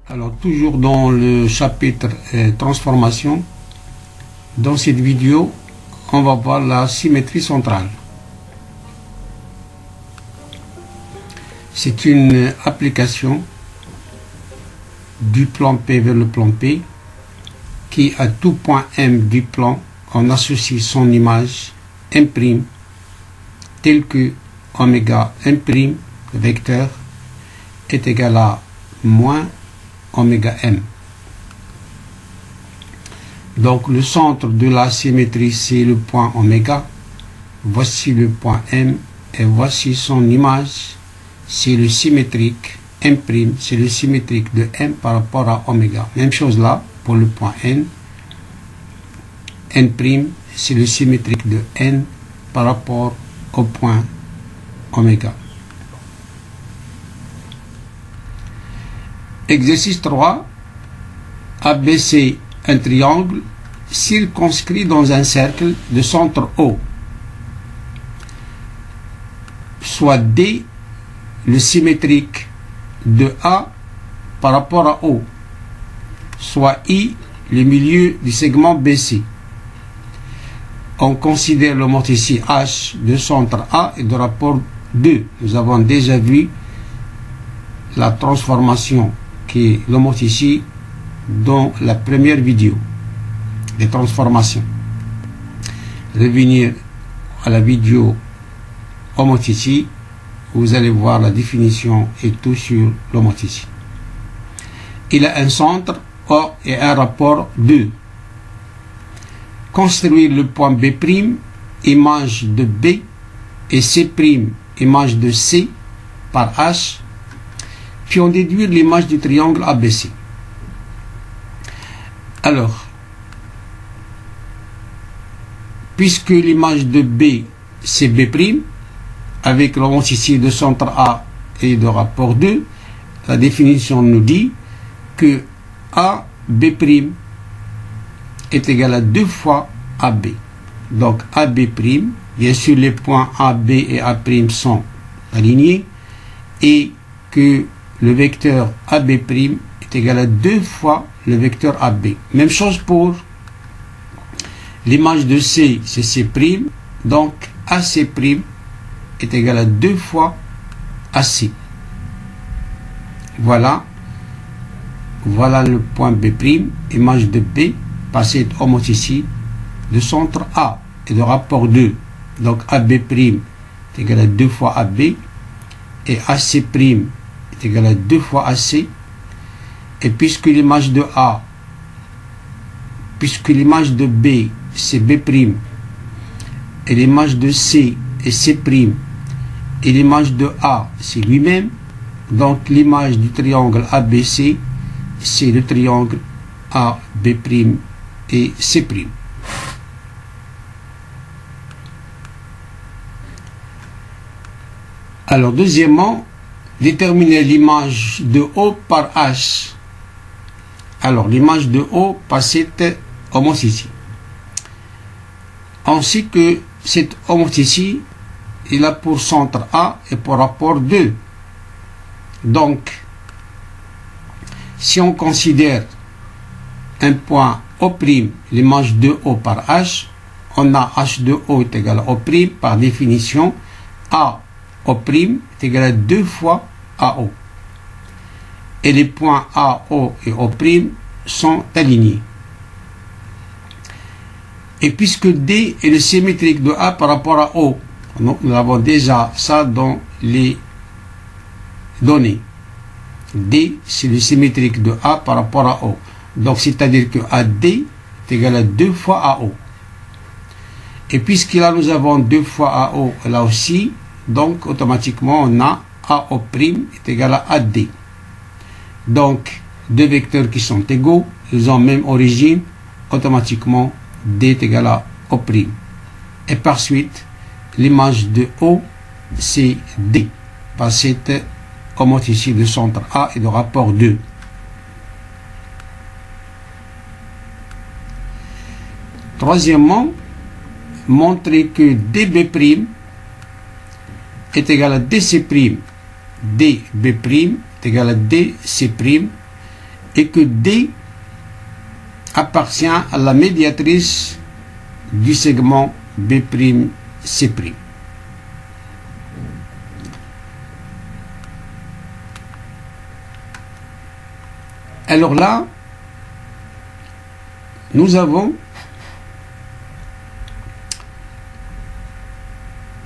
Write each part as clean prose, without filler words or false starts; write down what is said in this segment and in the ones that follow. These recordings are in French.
Alors toujours dans le chapitre transformation, dans cette vidéo, on va voir la symétrie centrale. C'est une application du plan P vers le plan P qui, à tout point M du plan, on associe son image M' telle que oméga M', le vecteur, est égal à moins oméga M. Donc le centre de la symétrie, c'est le point oméga. Voici le point M et voici son image. C'est le symétrique M', c'est le symétrique de M par rapport à oméga. Même chose là pour le point N. N', c'est le symétrique de N par rapport au point oméga. Exercice 3. ABC un triangle circonscrit dans un cercle de centre O. Soit D le symétrique de A par rapport à O. Soit I le milieu du segment BC. On considère le mortici H de centre A et de rapport 2. Nous avons déjà vu la transformation qui est le mortici dans la première vidéo des transformations. Revenir à la vidéo homothétie, vous allez voir la définition et tout sur l'homothétie. Il a un centre O et un rapport 2. Construire le point B', image de B, et C', image de C, par H, puis on déduire l'image du triangle ABC. Alors, puisque l'image de B, c'est B', avec l'homothétie de centre A et de rapport 2, la définition nous dit que AB' est égal à 2 fois AB. Donc AB', bien sûr les points AB et A' sont alignés, et que le vecteur AB' est égal à 2 fois le vecteur AB. Même chose pour l'image de C, c'est C', donc AC' est égal à 2 fois AC. Voilà le point B', image de B, par cette homothétie de centre A et de rapport 2. Donc AB' est égal à 2 fois AB, et AC' est égal à 2 fois AC. Et puisque l'image de B, c'est B', et l'image de C est C', et l'image de A, c'est lui-même, donc l'image du triangle ABC, c'est le triangle AB' et C'. Alors, deuxièmement, déterminer l'image de O par H. Alors, l'image de O par cette homothétie. Ainsi que cette homothétie, il a pour centre A et pour rapport 2. Donc, si on considère un point O', l'image de O par H, on a H de O est égal à O', par définition, A O' est égal à 2 fois AO. Et les points AO et O' sont alignés. Et puisque D est le symétrique de A par rapport à O, nous avons déjà ça dans les données. D, c'est le symétrique de A par rapport à O. Donc, c'est-à-dire que AD est égal à 2 fois AO. Et puisque là, nous avons 2 fois AO, là aussi, donc, automatiquement, on a AO' est égal à AD. Donc, deux vecteurs qui sont égaux, ils ont même origine, automatiquement, D est égal à O'. Et par suite, l'image de O, c'est D, par cette on montre ici le centre A et le rapport 2. Troisièmement, montrer que dB' est égal à dC', dB' est égal à dC', et que D appartient à la médiatrice du segment B'C'. Alors là, nous avons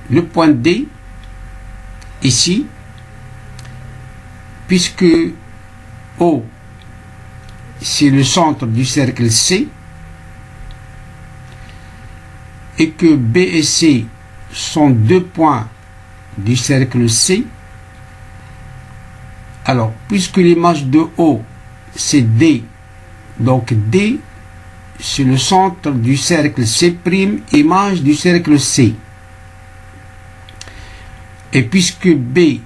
le point D ici, puisque O c'est le centre du cercle C et que B et C sont deux points du cercle C. Alors, puisque l'image de O c'est D, donc D c'est le centre du cercle C', image du cercle C. Et puisque B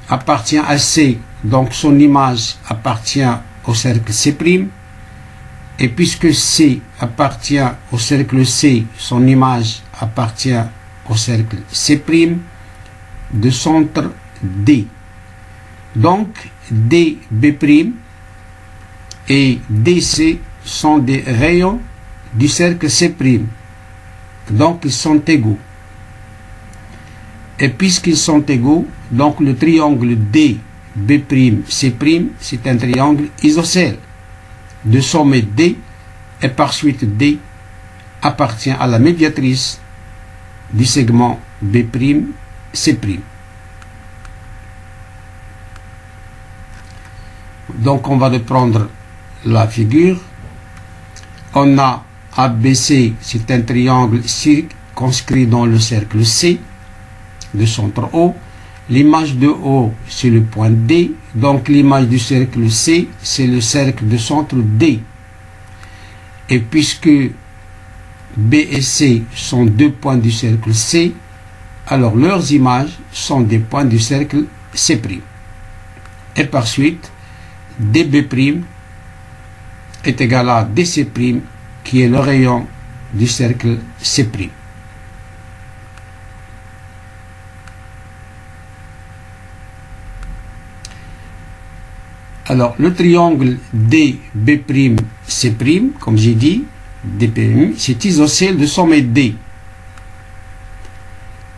appartient à C, donc son image appartient au cercle C', et puisque C appartient au cercle C, son image appartient au cercle C', de centre D. Donc dB' et DC sont des rayons du cercle C'. Donc ils sont égaux. Et puisqu'ils sont égaux, donc le triangle dB'C', c'est un triangle isocèle. De sommet D et par suite D appartient à la médiatrice du segment B'C'. Donc on va reprendre la figure. On a ABC, c'est un triangle circonscrit dans le cercle C de centre O. L'image de O, c'est le point D. Donc l'image du cercle C, c'est le cercle de centre D. Et puisque B et C sont deux points du cercle C, alors leurs images sont des points du cercle C'. Et par suite, dB' est égal à dC', qui est le rayon du cercle C'. Alors, le triangle dB'C', comme j'ai dit, dB', c'est isocèle de sommet D.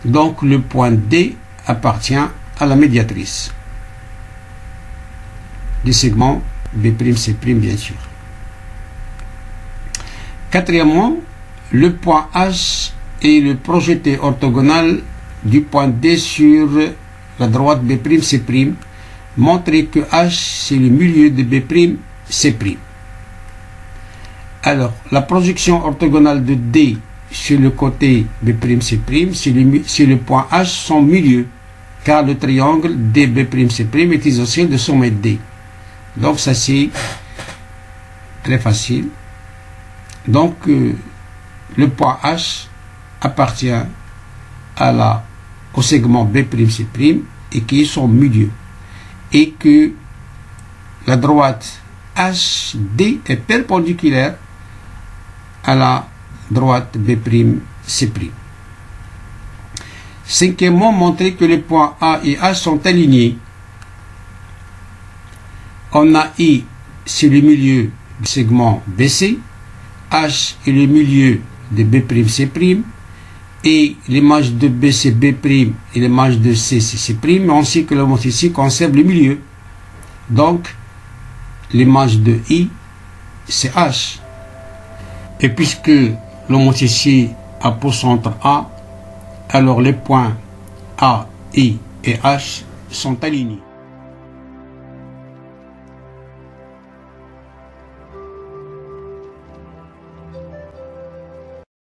Donc, le point D appartient à la médiatrice du segment B'C', bien sûr. Quatrièmement, le point H est le projeté orthogonal du point D sur la droite B'C'. Montrer que H c'est le milieu de B'C'. Alors, la projection orthogonale de D sur le côté B'C', c'est le point H son milieu, car le triangle dB'C' est isocèle de sommet D. Donc ça c'est très facile. Donc le point H appartient au segment B'C' et qui est son milieu. Et que la droite HD est perpendiculaire à la droite B'C'. Cinquièmement, montrer que les points A et H sont alignés. On a I, c'est le milieu du segment BC, H est le milieu de B'C', et l'image de B c'est B' et l'image de C c'est C', ainsi que le mot ici conserve le milieu. Donc, l'image de I c'est H. Et puisque le mot ici a pour centre A, alors les points A, I et H sont alignés.